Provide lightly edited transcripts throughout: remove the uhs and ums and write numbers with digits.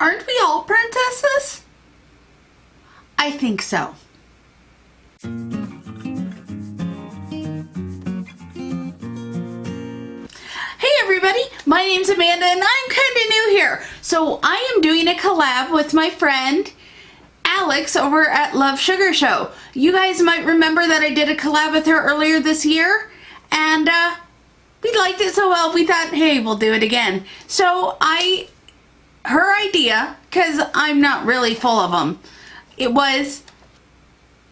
Aren't we all princesses? I think so. Hey everybody, my name's Amanda and I'm kind of new here. So I am doing a collab with my friend Alex over at LoveSugarShow. You guys might remember that I did a collab with her earlier this year and we liked it so well we thought, hey, we'll do it again. So her idea, because I'm not really full of them, it was,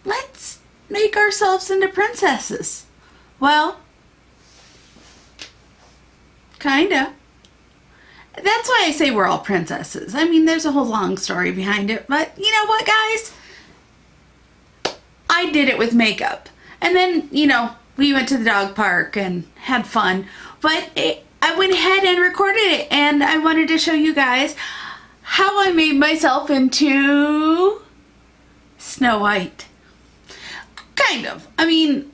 let's make ourselves into princesses. Well, kinda. That's why I say we're all princesses. I mean, there's a whole long story behind it, but you know what, guys? I did it with makeup. And then, you know, we went to the dog park and had fun. But I went ahead and recorded it, and I wanted to show you guys how I made myself into Snow White. Kind of. I mean,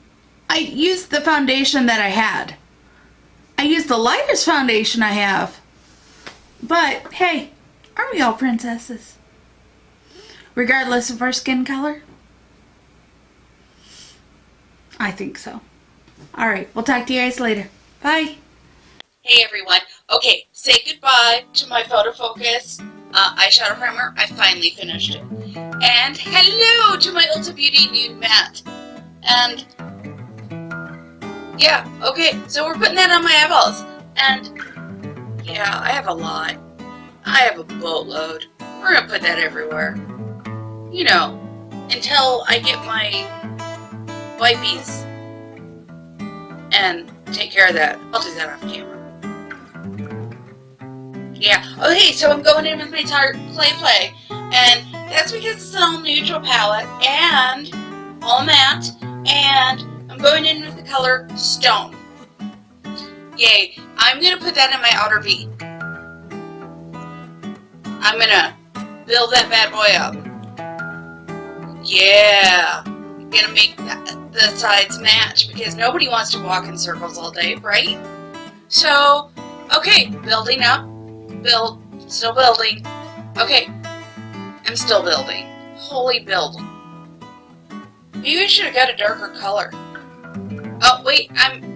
I used the foundation that I had. I used the lightest foundation I have. But, hey, aren't we all princesses? Regardless of our skin color? I think so. Alright, we'll talk to you guys later. Bye. Hey everyone. Okay, say goodbye to my photo focus eyeshadow primer. I finally finished it. And hello to my Ulta Beauty Nude Matte. And yeah, okay, so we're putting that on my eyeballs. And yeah, I have a lot. I have a boatload. We're gonna put that everywhere. You know, until I get my wipies and take care of that. I'll do that off camera. Yeah. Okay, so I'm going in with my Tarte Play, and that's because it's an all-neutral palette and all matte, and I'm going in with the color Stone. Yay. I'm going to put that in my outer V. I'm going to build that bad boy up. Yeah. I'm going to make the sides match because nobody wants to walk in circles all day, right? So, okay, building up. Still building. Okay, I'm still building. Holy build. Maybe I should have got a darker color. Oh wait, I'm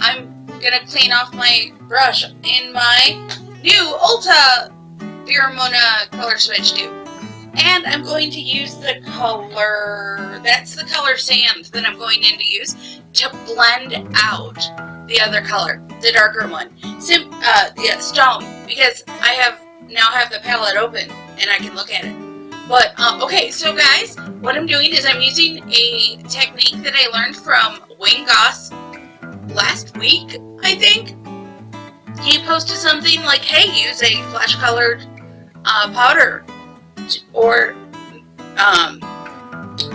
gonna clean off my brush in my new Ulta Pheromonas color switch too. And I'm going to use the color, that's the color Sand that I'm going in to use to blend out the other color, the darker one. Yeah, Stone, because I now have the palette open and I can look at it. But, okay, so guys, what I'm doing is I'm using a technique that I learned from Wayne Goss last week, I think. He posted something like, hey, use a flash colored powder or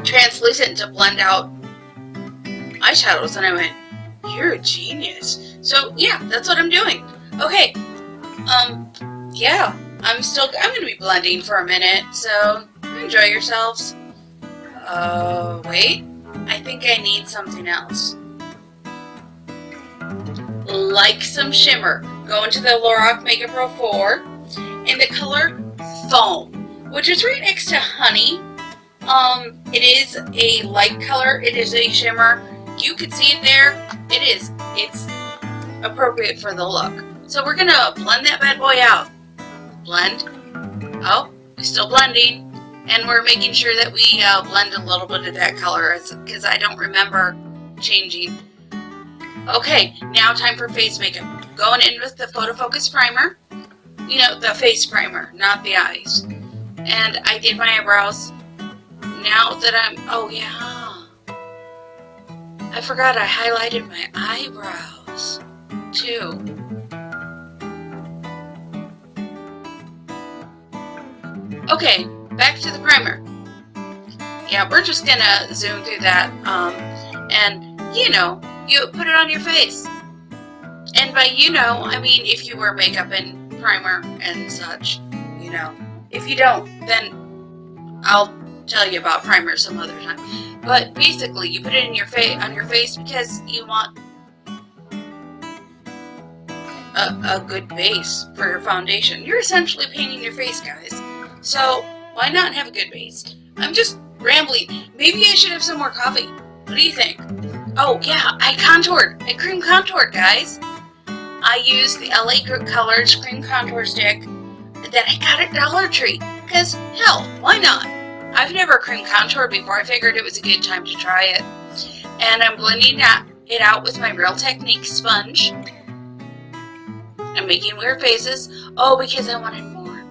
translucent to blend out eyeshadows, and I went, you're a genius. So yeah, that's what I'm doing. Okay, yeah, I'm gonna be blending for a minute, so enjoy yourselves. Wait, I think I need something else. Like some shimmer. Go into the Lorac Makeup Pro 4 in the color Foam, which is right next to Honey. It is a light color. It is a shimmer. You can see it there. It's appropriate for the look. So we're gonna blend that bad boy out. Blend. Oh, we're still blending. And we're making sure that we blend a little bit of that color because I don't remember changing. Okay, now time for face makeup. Going in with the Photo Focus Primer. You know, the face primer, not the eyes. And I did my eyebrows. Now that oh yeah. I forgot I highlighted my eyebrows too. Okay, back to the primer. Yeah, we're just gonna zoom through that. And you know, you put it on your face. And by you know, I mean if you wear makeup and primer and such, you know. If you don't, then I'll tell you about primer some other time. But basically, you put it in your on your face because you want a good base for your foundation. You're essentially painting your face, guys. So why not have a good base? I'm just rambling. Maybe I should have some more coffee. What do you think? Oh yeah, I contoured. I cream contoured, guys. I used the LA Colors cream contour stick that I got at Dollar Tree. Because, hell, why not? I've never cream contoured before. I figured it was a good time to try it. And I'm blending it out with my Real Technique sponge. I'm making weird faces. Oh, because I wanted more.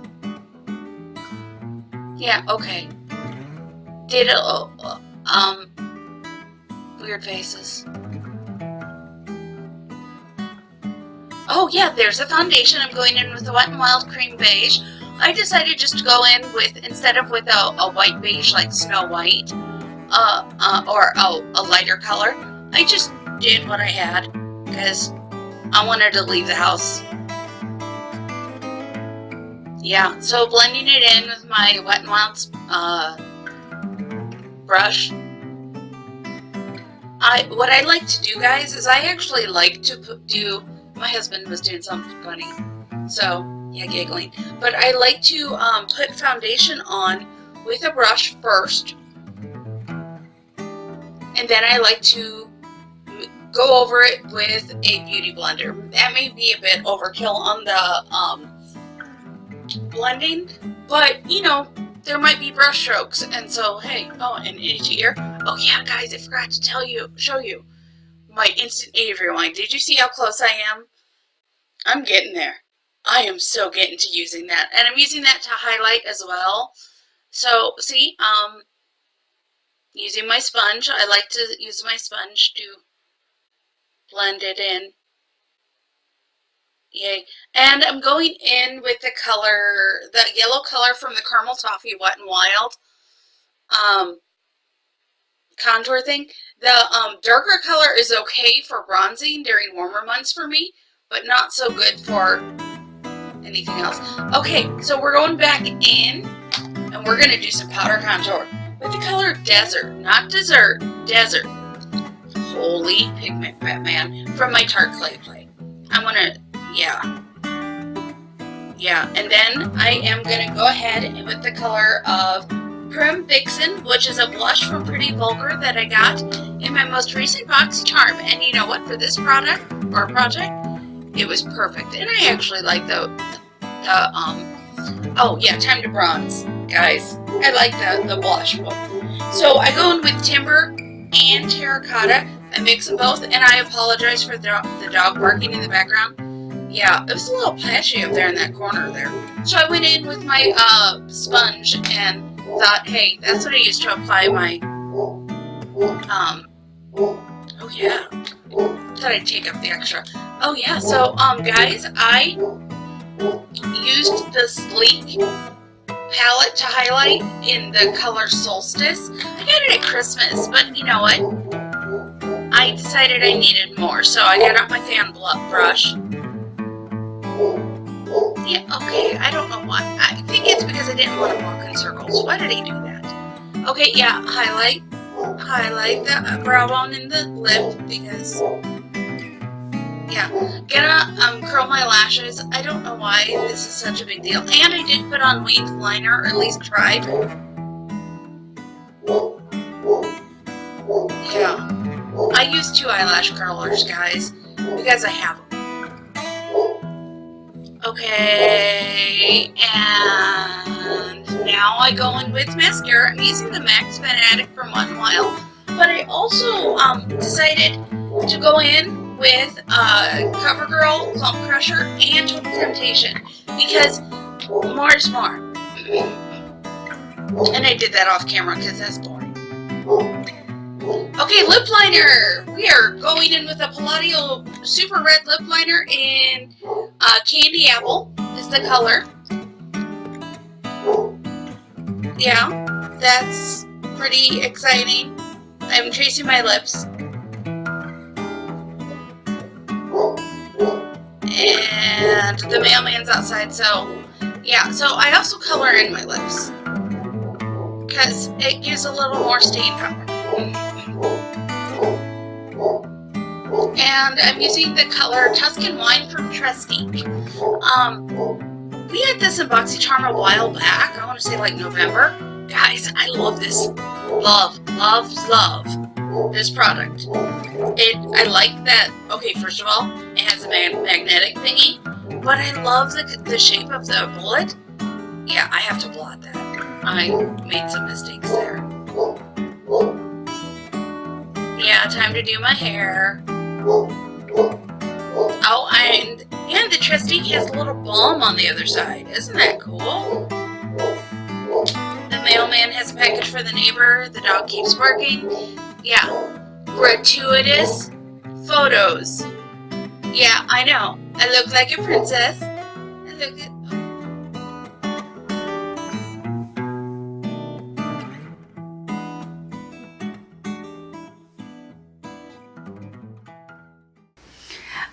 Yeah, okay. Did weird faces. Oh yeah, there's a foundation. I'm going in with the Wet n Wild Cream Beige. I decided just to go in with, instead of with a white beige like Snow White, or a lighter color, I just did what I had because I wanted to leave the house. Yeah, so blending it in with my Wet n Wild brush. What I like to do, guys, is I actually like to my husband was doing something funny, so yeah, giggling. But I like to put foundation on with a brush first, and then I like to go over it with a beauty blender. That may be a bit overkill on the blending, but you know, there might be brush strokes, and so hey, oh, an itchy ear. Oh yeah, guys, I forgot to show you my instant Avery wine. Did you see how close I am? I'm getting there. I am so getting to using that, and I'm using that to highlight as well. So see, using my sponge. I like to use my sponge to blend it in. Yay. And I'm going in with the color, the yellow color from the Caramel Toffee Wet n Wild contour thing. The darker color is okay for bronzing during warmer months for me, but not so good for anything else. Okay, so we're going back in, and we're going to do some powder contour with the color Desert, not Dessert, Desert. Holy Pigment Batman from my Tarte Clay Play. I want to, yeah, and then I am going to go ahead and with the color of Prim Vixen, which is a blush from Pretty Vulgar that I got in my most recent Boxy Charm. And you know what? For this project, it was perfect. And I actually like oh yeah, Time to Bronze, guys. I like the blush one. So I go in with Timber and Terracotta. I mix them both, and I apologize for the dog barking in the background. Yeah, it was a little patchy up there in that corner there. So I went in with my sponge and thought, hey, that's what I used to apply my, oh yeah, thought I'd take up the extra. Oh yeah, so, guys, I used the Sleek palette to highlight in the color Solstice. I got it at Christmas, but you know what? I decided I needed more, so I got out my fan brush. Yeah, okay, I don't know why. I think it's because I didn't want to walk in circles. Why did I do that? Okay, yeah, highlight the brow bone and the lip because, yeah, gonna curl my lashes. I don't know why this is such a big deal. And I did put on winged liner, or at least tried. Yeah, I use 2 eyelash curlers, guys, because I have them. Okay, and now I go in with mascara. I'm using the Max Fanatic from Wet n Wild, but I also decided to go in with CoverGirl, Plum Crusher, and Total Temptation because more is more. And I did that off camera because that's boring. Okay, lip liner. We are going in with a Pallete Super Red Lip Liner in Candy Apple is the color. Yeah, that's pretty exciting. I'm tracing my lips. And the mailman's outside, so yeah. So I also color in my lips because it gives a little more stain power. And I'm using the color Tuscan Wine from Trestique. We had this in BoxyCharm a while back. I want to say like November. Guys, I love this. Love this product. I like that. Okay, first of all, it has a magnetic thingy, but I love the shape of the bullet. Yeah, I have to blot that. I made some mistakes there. Yeah, time to do my hair. Oh, and the trustee has a little balm on the other side. Isn't that cool? The mailman has a package for the neighbor. The dog keeps barking. Yeah. Gratuitous photos. Yeah, I know. I look like a princess.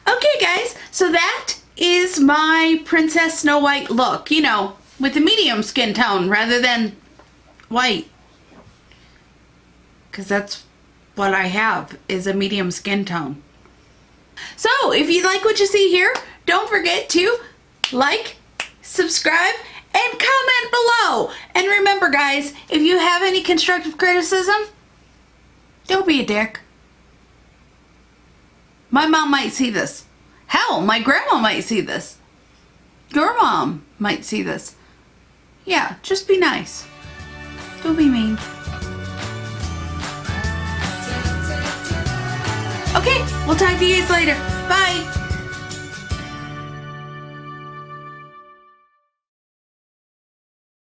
Okay, guys, so that is my Princess Snow White look, you know, with the medium skin tone rather than white. Because that's what I have, is a medium skin tone. So, if you like what you see here, don't forget to like, subscribe, and comment below. And remember, guys, if you have any constructive criticism, don't be a dick. My mom might see this. Hell, my grandma might see this. Your mom might see this. Yeah, just be nice. Don't be mean. Okay, we'll talk to you guys later.